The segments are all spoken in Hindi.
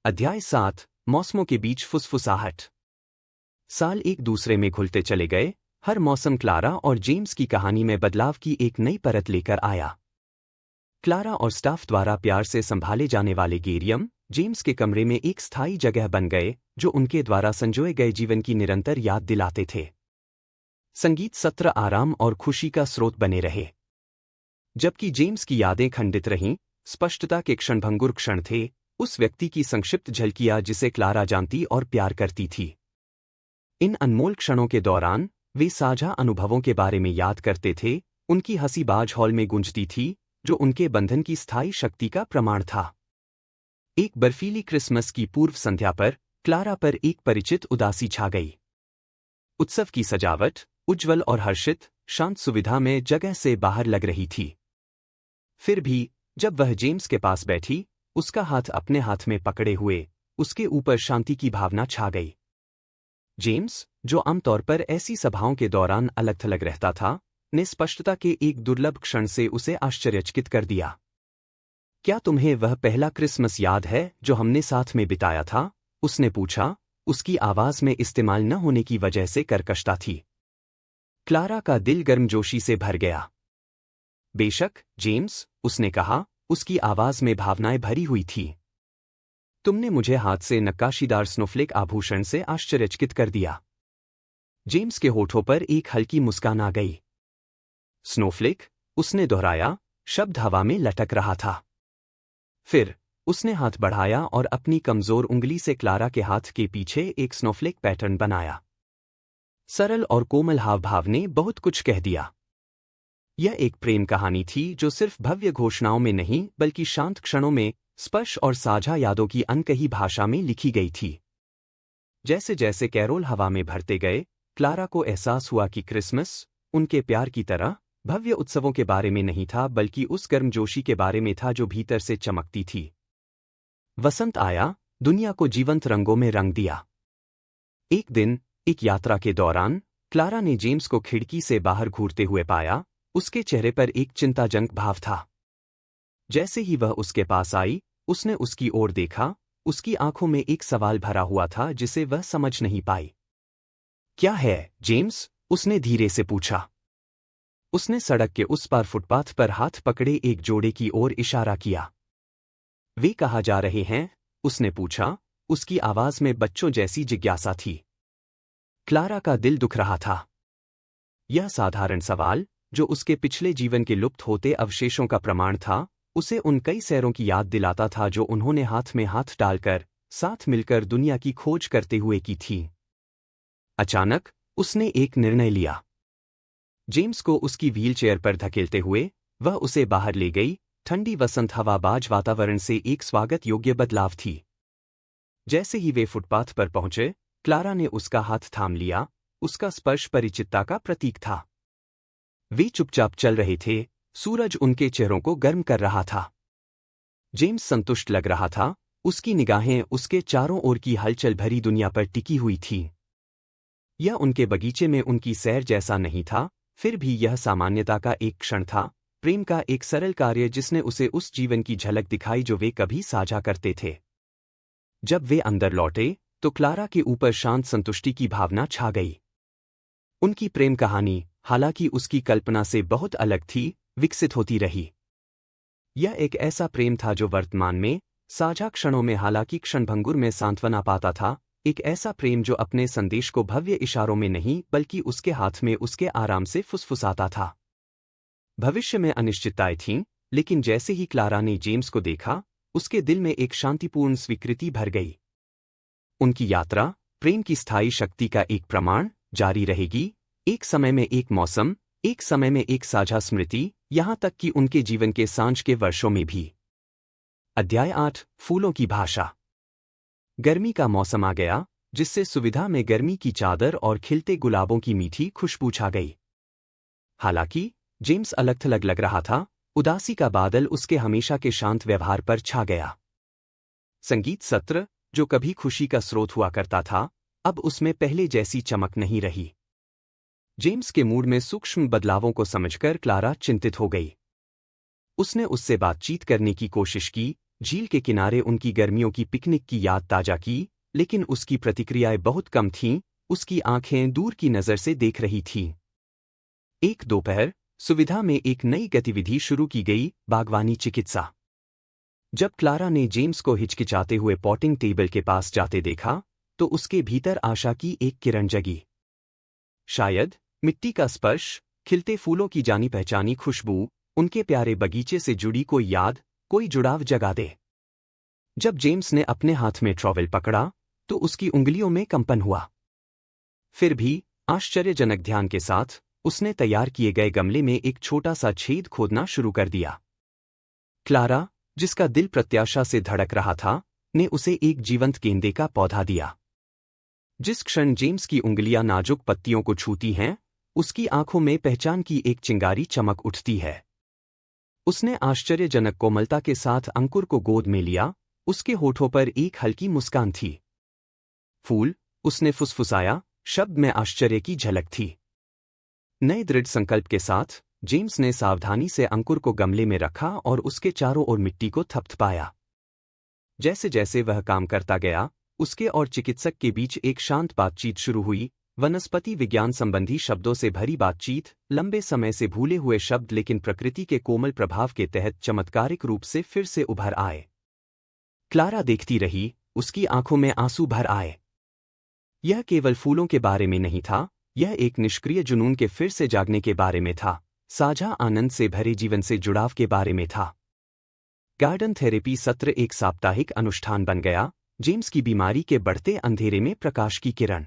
अध्याय 7 मौसमों के बीच फुसफुसाहट। साल एक दूसरे में घुलते चले गए। हर मौसम क्लारा और जेम्स की कहानी में बदलाव की एक नई परत लेकर आया। क्लारा और स्टाफ द्वारा प्यार से संभाले जाने वाले गेरियम जेम्स के कमरे में एक स्थायी जगह बन गए, जो उनके द्वारा संजोए गए जीवन की निरंतर याद दिलाते थे। संगीत सत्र आराम और खुशी का स्रोत बने रहे, जबकि जेम्स की यादें खंडित रहीं। स्पष्टता के क्षणभंगुर क्षण थे, उस व्यक्ति की संक्षिप्त झलकियां जिसे क्लारा जानती और प्यार करती थी। इन अनमोल क्षणों के दौरान वे साझा अनुभवों के बारे में याद करते थे। उनकी हंसी बाज हॉल में गूंजती थी, जो उनके बंधन की स्थायी शक्ति का प्रमाण था। एक बर्फीली क्रिसमस की पूर्व संध्या पर क्लारा पर एक परिचित उदासी छा गई। उत्सव की सजावट उज्ज्वल और हर्षित शांत सुविधा में जगह से बाहर लग रही थी। फिर भी जब वह जेम्स के पास बैठी, उसका हाथ अपने हाथ में पकड़े हुए, उसके ऊपर शांति की भावना छा गई। जेम्स, जो आमतौर पर ऐसी सभाओं के दौरान अलग थलग रहता था, ने स्पष्टता के एक दुर्लभ क्षण से उसे आश्चर्यचकित कर दिया। क्या तुम्हें वह पहला क्रिसमस याद है जो हमने साथ में बिताया था? उसने पूछा, उसकी आवाज में इस्तेमाल न होने की वजह से कर्कशता थी। क्लारा का दिल गर्मजोशी से भर गया। बेशक, जेम्स, उसने कहा, उसकी आवाज में भावनाएं भरी हुई थी। तुमने मुझे हाथ से नक्काशीदार स्नोफ्लेक आभूषण से आश्चर्यचकित कर दिया। जेम्स के होठों पर एक हल्की मुस्कान आ गई। स्नोफ्लेक, उसने दोहराया, शब्द हवा में लटक रहा था। फिर उसने हाथ बढ़ाया और अपनी कमजोर उंगली से क्लारा के हाथ के पीछे एक स्नोफ्लेक पैटर्न बनाया। सरल और कोमल हाव भाव ने बहुत कुछ कह दिया। यह एक प्रेम कहानी थी जो सिर्फ भव्य घोषणाओं में नहीं बल्कि शांत क्षणों में, स्पर्श और साझा यादों की अनकही भाषा में लिखी गई थी। जैसे जैसे कैरोल हवा में भरते गए, क्लारा को एहसास हुआ कि क्रिसमस उनके प्यार की तरह भव्य उत्सवों के बारे में नहीं था, बल्कि उस गर्मजोशी के बारे में था जो भीतर से चमकती थी। वसंत आया, दुनिया को जीवंत रंगों में रंग दिया। एक दिन एक यात्रा के दौरान क्लारा ने जेम्स को खिड़की से बाहर घूरते हुए पाया। उसके चेहरे पर एक चिंताजनक भाव था। जैसे ही वह उसके पास आई, उसने उसकी ओर देखा। उसकी आंखों में एक सवाल भरा हुआ था जिसे वह समझ नहीं पाई। क्या है, जेम्स? उसने धीरे से पूछा। उसने सड़क के उस पार फुटपाथ पर हाथ पकड़े एक जोड़े की ओर इशारा किया। वे कहाँ जा रहे हैं? उसने पूछा। उसकी आवाज में बच्चों जैसी जिज्ञासा थी। क्लारा का दिल दुख रहा था। यह साधारण सवाल, जो उसके पिछले जीवन के लुप्त होते अवशेषों का प्रमाण था, उसे उन कई सैरों की याद दिलाता था जो उन्होंने हाथ में हाथ डालकर, साथ मिलकर दुनिया की खोज करते हुए की थी। अचानक उसने एक निर्णय लिया। जेम्स को उसकी व्हीलचेयर पर धकेलते हुए वह उसे बाहर ले गई। ठंडी वसंत हवाबाज वातावरण से एक स्वागत योग्य बदलाव थी। जैसे ही वे फुटपाथ पर पहुंचे, क्लारा ने उसका हाथ थाम लिया। उसका स्पर्श परिचितता का प्रतीक था। वे चुपचाप चल रहे थे। सूरज उनके चेहरों को गर्म कर रहा था। जेम्स संतुष्ट लग रहा था। उसकी निगाहें उसके चारों ओर की हलचल भरी दुनिया पर टिकी हुई थीं। यह उनके बगीचे में उनकी सैर जैसा नहीं था, फिर भी यह सामान्यता का एक क्षण था, प्रेम का एक सरल कार्य जिसने उसे उस जीवन की झलक दिखाई जो वे कभी साझा करते थे। जब वे अंदर लौटे, तो क्लारा के ऊपर शांत संतुष्टि की भावना छा गई। उनकी प्रेम कहानी, हालांकि उसकी कल्पना से बहुत अलग थी, विकसित होती रही। यह एक ऐसा प्रेम था जो वर्तमान में, साझा क्षणों में हालांकि क्षणभंगुर में सांत्वना पाता था। एक ऐसा प्रेम जो अपने संदेश को भव्य इशारों में नहीं बल्कि उसके हाथ में उसके आराम से फुसफुसाता था। भविष्य में अनिश्चितताएं थीं, लेकिन जैसे ही क्लारा ने जेम्स को देखा, उसके दिल में एक शांतिपूर्ण स्वीकृति भर गई। उनकी यात्रा, प्रेम की स्थायी शक्ति का एक प्रमाण, जारी रहेगी। एक समय में एक मौसम, एक समय में एक साझा स्मृति, यहां तक कि उनके जीवन के सांझ के वर्षों में भी। अध्याय 8 फूलों की भाषा। गर्मी का मौसम आ गया, जिससे सुविधा में गर्मी की चादर और खिलते गुलाबों की मीठी खुशबू छा गई। हालांकि जेम्स अलग थलग लग रहा था। उदासी का बादल उसके हमेशा के शांत व्यवहार पर छा गया। संगीत सत्र, जो कभी खुशी का स्रोत हुआ करता था, अब उसमें पहले जैसी चमक नहीं रही। जेम्स के मूड में सूक्ष्म बदलावों को समझकर क्लारा चिंतित हो गई। उसने उससे बातचीत करने की कोशिश की, झील के किनारे उनकी गर्मियों की पिकनिक की याद ताजा की, लेकिन उसकी प्रतिक्रियाएं बहुत कम थीं, उसकी आंखें दूर की नज़र से देख रही थीं। एक दोपहर, सुविधा में एक नई गतिविधि शुरू की गई, बागवानी चिकित्सा। जब क्लारा ने जेम्स को हिचकिचाते हुए पॉटिंग टेबल के पास जाते देखा, तो उसके भीतर आशा की एक किरण जगी। शायद मिट्टी का स्पर्श, खिलते फूलों की जानी पहचानी खुशबू, उनके प्यारे बगीचे से जुड़ी कोई याद, कोई जुड़ाव जगा दे। जब जेम्स ने अपने हाथ में ट्रॉवेल पकड़ा, तो उसकी उंगलियों में कंपन हुआ। फिर भी, आश्चर्यजनक ध्यान के साथ, उसने तैयार किए गए गमले में एक छोटा सा छेद खोदना शुरू कर दिया। क्लारा, जिसका दिल प्रत्याशा से धड़क रहा था, ने उसे एक जीवंत गेंदे का पौधा दिया। जिस क्षण जेम्स की उंगलियां नाजुक पत्तियों को छूती हैं, उसकी आंखों में पहचान की एक चिंगारी चमक उठती है। उसने आश्चर्यजनक कोमलता के साथ अंकुर को गोद में लिया, उसके होठों पर एक हल्की मुस्कान थी। फूल, उसने फुसफुसाया, शब्द में आश्चर्य की झलक थी। नए दृढ़ संकल्प के साथ, जेम्स ने सावधानी से अंकुर को गमले में रखा और उसके चारों ओर मिट्टी को थपथपाया। जैसे जैसे वह काम करता गया, उसके और चिकित्सक के बीच एक शांत बातचीत शुरू हुई, वनस्पति विज्ञान संबंधी शब्दों से भरी बातचीत, लंबे समय से भूले हुए शब्द लेकिन प्रकृति के कोमल प्रभाव के तहत चमत्कारिक रूप से फिर से उभर आए। क्लारा देखती रही, उसकी आंखों में आंसू भर आए। यह केवल फूलों के बारे में नहीं था, यह एक निष्क्रिय जुनून के फिर से जागने के बारे में था, साझा आनंद से भरे जीवन से जुड़ाव के बारे में था। गार्डन थेरेपी सत्र एक साप्ताहिक अनुष्ठान बन गया, जेम्स की बीमारी के बढ़ते अंधेरे में प्रकाश की किरण।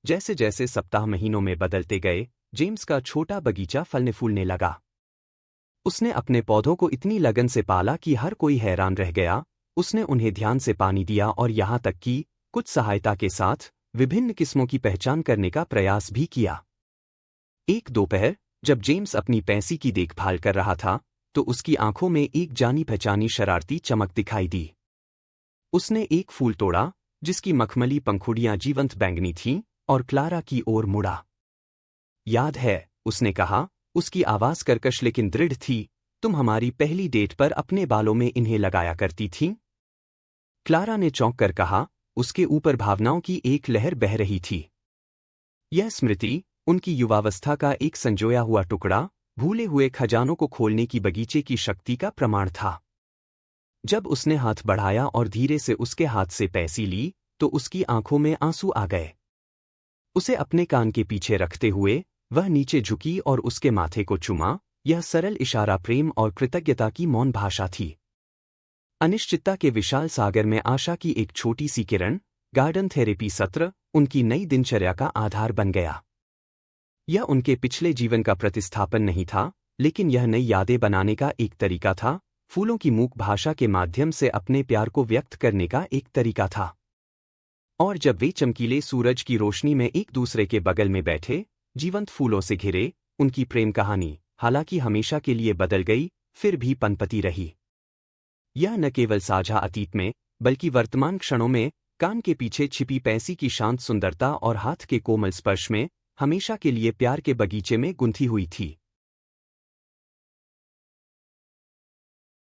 जैसे जैसे सप्ताह महीनों में बदलते गए, जेम्स का छोटा बगीचा फलने फूलने लगा। उसने अपने पौधों को इतनी लगन से पाला कि हर कोई हैरान रह गया, उसने उन्हें ध्यान से पानी दिया और यहाँ तक कि, कुछ सहायता के साथ, विभिन्न किस्मों की पहचान करने का प्रयास भी किया। एक दोपहर, जब जेम्स अपनी पैंसी की देखभाल कर रहा था, तो उसकी आंखों में एक जानी पहचानी शरारती चमक दिखाई दी। उसने एक फूल तोड़ा, जिसकी मखमली पंखुड़ियां जीवंत बैंगनी थीं, और क्लारा की ओर मुड़ा। याद है, उसने कहा, उसकी आवाज कर्कश लेकिन दृढ़ थी, तुम हमारी पहली डेट पर अपने बालों में इन्हें लगाया करती थीं? क्लारा ने चौंक कर कहा, उसके ऊपर भावनाओं की एक लहर बह रही थी। यह स्मृति, उनकी युवावस्था का एक संजोया हुआ टुकड़ा, भूले हुए खजानों को खोलने की बगीचे की शक्ति का प्रमाण था। जब उसने हाथ बढ़ाया और धीरे से उसके हाथ से पैंसी ली, तो उसकी आंखों में आंसू आ गए। उसे अपने कान के पीछे रखते हुए, वह नीचे झुकी और उसके माथे को चूमा, यह सरल इशारा प्रेम और कृतज्ञता की मौन भाषा थी। अनिश्चितता के विशाल सागर में आशा की एक छोटी सी किरण, गार्डन थेरेपी सत्र, उनकी नई दिनचर्या का आधार बन गया। यह उनके पिछले जीवन का प्रतिस्थापन नहीं था, लेकिन यह नई यादें बनाने का एक तरीका था, फूलों की मूक भाषा के माध्यम से अपने प्यार को व्यक्त करने का एक तरीका था। और जब वे चमकीले सूरज की रोशनी में एक दूसरे के बगल में बैठे, जीवंत फूलों से घिरे, उनकी प्रेम कहानी, हालांकि हमेशा के लिए बदल गई, फिर भी पनपती रही। यह न केवल साझा अतीत में, बल्कि वर्तमान क्षणों में, कान के पीछे छिपी पैंसी की शांत सुंदरता और हाथ के कोमल स्पर्श में, हमेशा के लिए प्यार के बगीचे में गुंथी हुई थी।